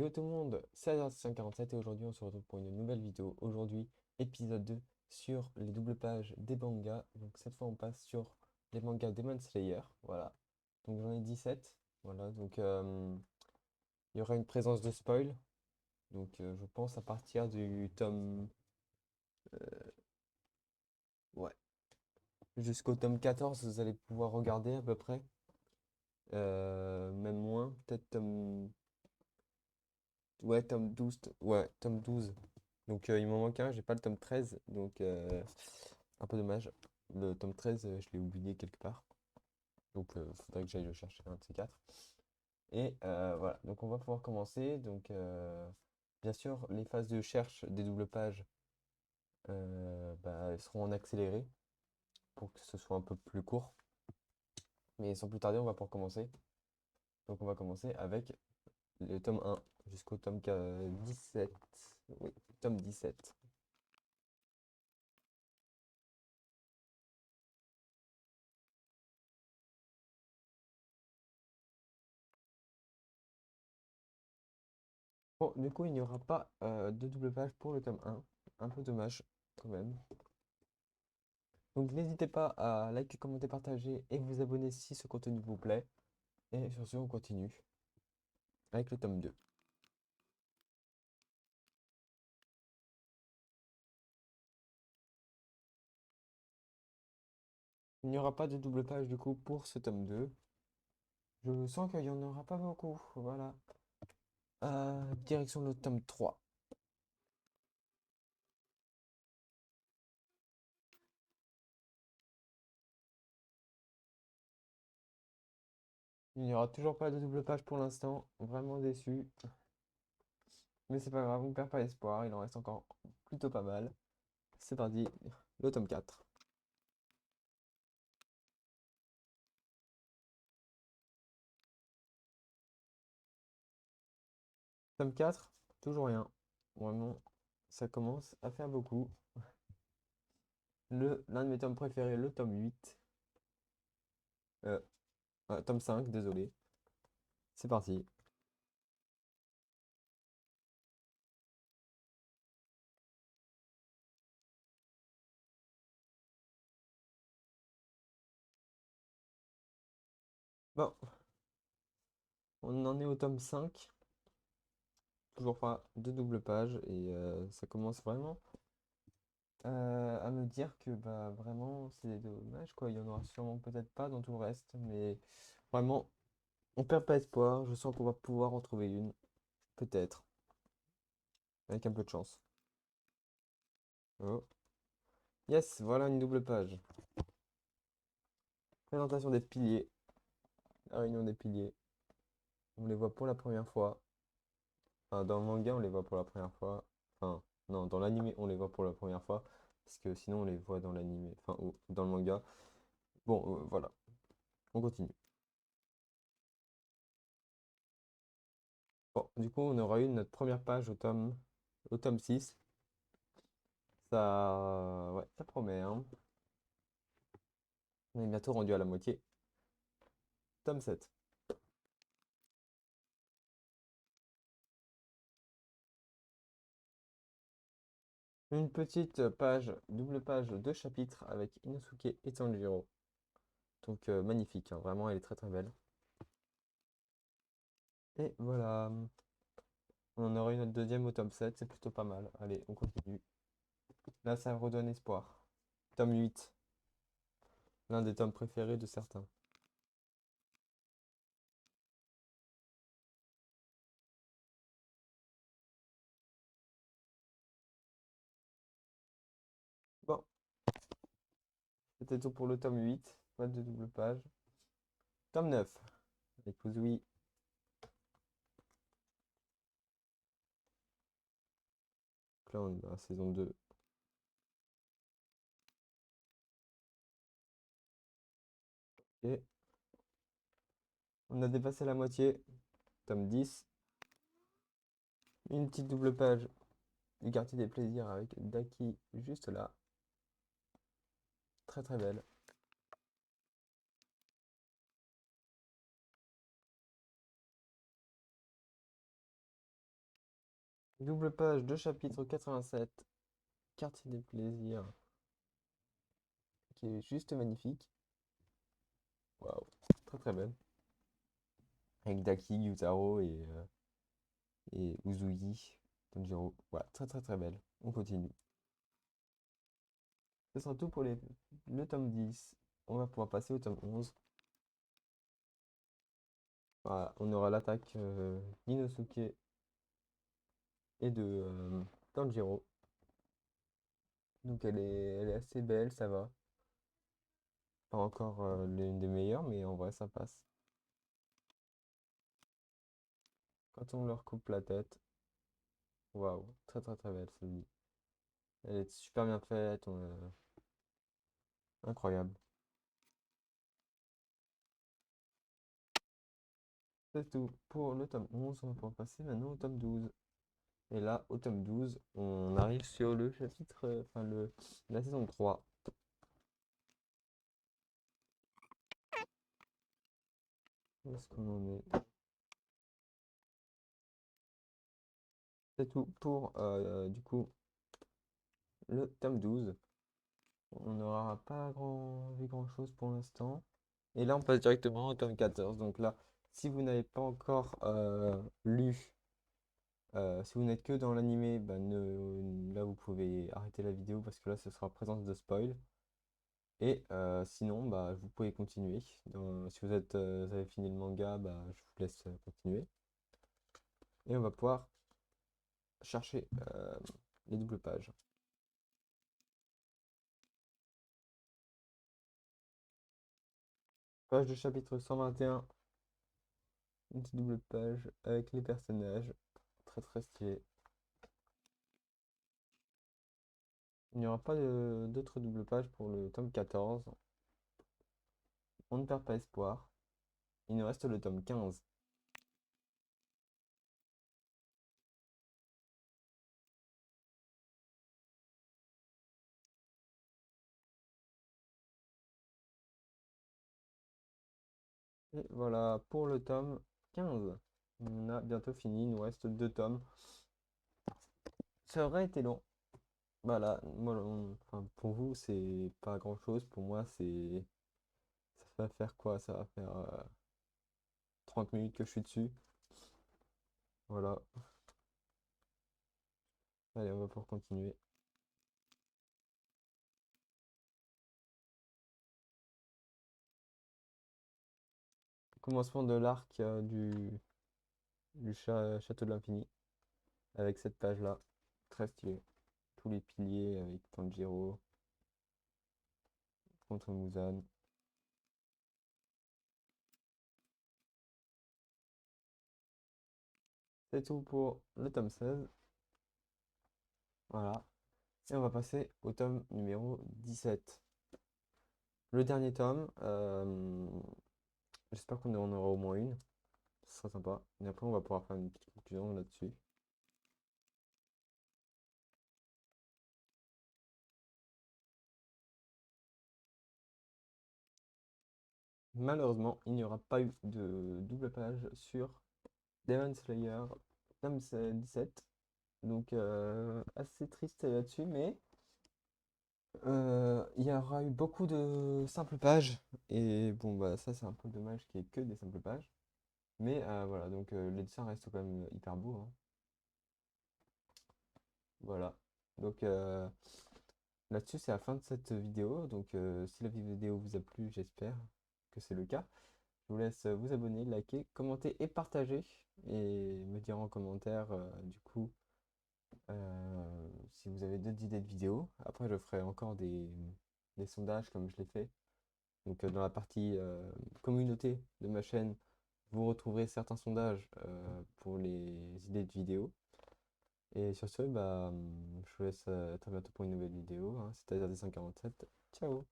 Hello tout le monde, c'est Azar547 et aujourd'hui on se retrouve pour une nouvelle vidéo. Aujourd'hui, épisode 2 sur les doubles pages des mangas. Donc cette fois on passe sur les mangas Demon Slayer. Voilà. Donc j'en ai 17. Voilà. Donc il y aura une présence de spoil. Donc je pense à partir du tome ouais, jusqu'au tome 14 vous allez pouvoir regarder à peu près. Même moins, peut-être tome. Ouais, tome 12. Ouais, tome 12. Donc il m'en manque un, j'ai pas le tome 13. Donc un peu dommage. Le tome 13, je l'ai oublié quelque part. Donc faudrait que j'aille le chercher un de ces quatre. Et voilà, donc on va pouvoir commencer. Donc bien sûr, les phases de recherche des doubles pages elles seront en accéléré pour que ce soit un peu plus court. Mais sans plus tarder, on va pouvoir commencer. Donc on va commencer avec le tome 1 jusqu'au tome 17. Oui, tome 17. Bon, du coup, il n'y aura pas de double page pour le tome 1. Un peu dommage, quand même. Donc, n'hésitez pas à liker, commenter, partager et vous abonner si ce contenu vous plaît. Et sur ce, on continue avec le tome 2. Il n'y aura pas de double page, du coup, pour ce tome 2. Je sens qu'il n'y en aura pas beaucoup. Voilà. Direction le tome 3. Il n'y aura toujours pas de double page pour l'instant. Vraiment déçu. Mais c'est pas grave, on perd pas espoir. Il en reste encore plutôt pas mal. C'est parti, le tome 4. Tome 4, toujours rien. Vraiment, ça commence à faire beaucoup. L'un de mes tomes préférés, le tome 8. Euh, tome 5, désolé. C'est parti. Bon, on en est au tome 5. Toujours pas de double page. Et ça commence vraiment à me dire que bah vraiment c'est dommage quoi. Il y en aura sûrement peut-être pas dans tout le reste. Mais vraiment, on perd pas espoir. Je sens qu'on va pouvoir en trouver une. Peut-être. Avec un peu de chance. Oh. Yes, voilà une double page. Présentation des piliers. La réunion des piliers. On les voit pour la première fois. Enfin, dans le manga, on les voit pour la première fois. Enfin, non, dans l'anime, on les voit pour la première fois. Parce que sinon, on les voit dans l'anime. Enfin, ou dans le manga. Bon, voilà. On continue. Bon, du coup, on aura eu notre première page au tome 6. Ça, ouais, ça promet, hein. On est bientôt rendu à la moitié. Tome 7. Une petite page, double page, deux chapitres avec Inosuke et Tanjiro. Donc, magnifique, hein. Vraiment, elle est très très belle. Et voilà. On en aura une autre deuxième au tome 7, c'est plutôt pas mal. Allez, on continue. Là, ça redonne espoir. Tome 8, l'un des tomes préférés de certains. Bon, c'était tout pour le tome 8. Pas de double page. Tome 9, avec Uzui. Donc là, on est dans la saison 2. Et on a dépassé la moitié. Tome 10. Une petite double page du quartier des plaisirs avec Daki juste là. Très très belle. Double page de chapitre 87, Quartier des plaisirs, qui est juste magnifique. Waouh, très très belle. Avec Daki, Gyutaro et Uzui, Tanjiro. Voilà, très très très belle. On continue. Ce sera tout pour le tome 10. On va pouvoir passer au tome 11. Voilà, on aura l'attaque d'Inosuke et de Tanjiro. Donc elle est assez belle, ça va. Pas encore l'une des meilleures, mais en vrai ça passe. Quand on leur coupe la tête, waouh, très très très belle celle-ci. Elle est super bien faite, incroyable. C'est tout pour le tome 11. On va pouvoir passer maintenant au tome 12. Et là, au tome 12, on arrive sur le chapitre, enfin la saison 3. Où est-ce qu'on en est? C'est tout pour du coup le tome 12. On n'aura pas vu grand-chose pour l'instant. Et là, on passe directement au tome 14. Donc là, si vous n'avez pas encore lu, si vous n'êtes que dans l'animé, bah, là, vous pouvez arrêter la vidéo parce que là, ce sera présence de spoil. Et sinon, bah, vous pouvez continuer. Si vous avez fini le manga, bah, je vous laisse continuer. Et on va pouvoir chercher les doubles pages. Page de chapitre 121. Une petite double page avec les personnages. Très très stylé. Il n'y aura pas d'autres double pages pour le tome 14. On ne perd pas espoir. Il nous reste le tome 15. Et voilà pour le tome 15. On a bientôt fini. Il nous reste deux tomes. Ça aurait été long. Voilà, moi, enfin, pour vous, c'est pas grand-chose. Pour moi, ça va faire quoi? Ça va faire 30 minutes que je suis dessus. Voilà. Allez, on va pouvoir continuer. Commencement de l'arc du Château de l'Infini. Avec cette page-là. Très stylé. Tous les piliers avec Tanjiro contre Muzan. C'est tout pour le tome 16. Voilà. Et on va passer au tome numéro 17. Le dernier tome. J'espère qu'on en aura au moins une. Ce sera sympa. Et après, on va pouvoir faire une petite conclusion là-dessus. Malheureusement, il n'y aura pas eu de double page sur Demon Slayer tome 17. Donc, assez triste là-dessus, mais il y aura eu beaucoup de simples pages. Et bon, bah, ça, c'est un peu dommage qu'il n'y ait que des simples pages. Mais voilà, donc les dessins restent quand même hyper beaux, hein. Voilà. Donc, là-dessus, c'est la fin de cette vidéo. Donc, si la vidéo vous a plu, j'espère que c'est le cas. Je vous laisse vous abonner, liker, commenter et partager. Et me dire en commentaire, du coup, si vous avez d'autres idées de vidéos. Après, je ferai encore des sondages comme je l'ai fait. Donc, dans la partie communauté de ma chaîne, vous retrouverez certains sondages pour les idées de vidéos. Et sur ce, bah, je vous laisse à très bientôt pour une nouvelle vidéo, hein. C'était AZD 147. Ciao!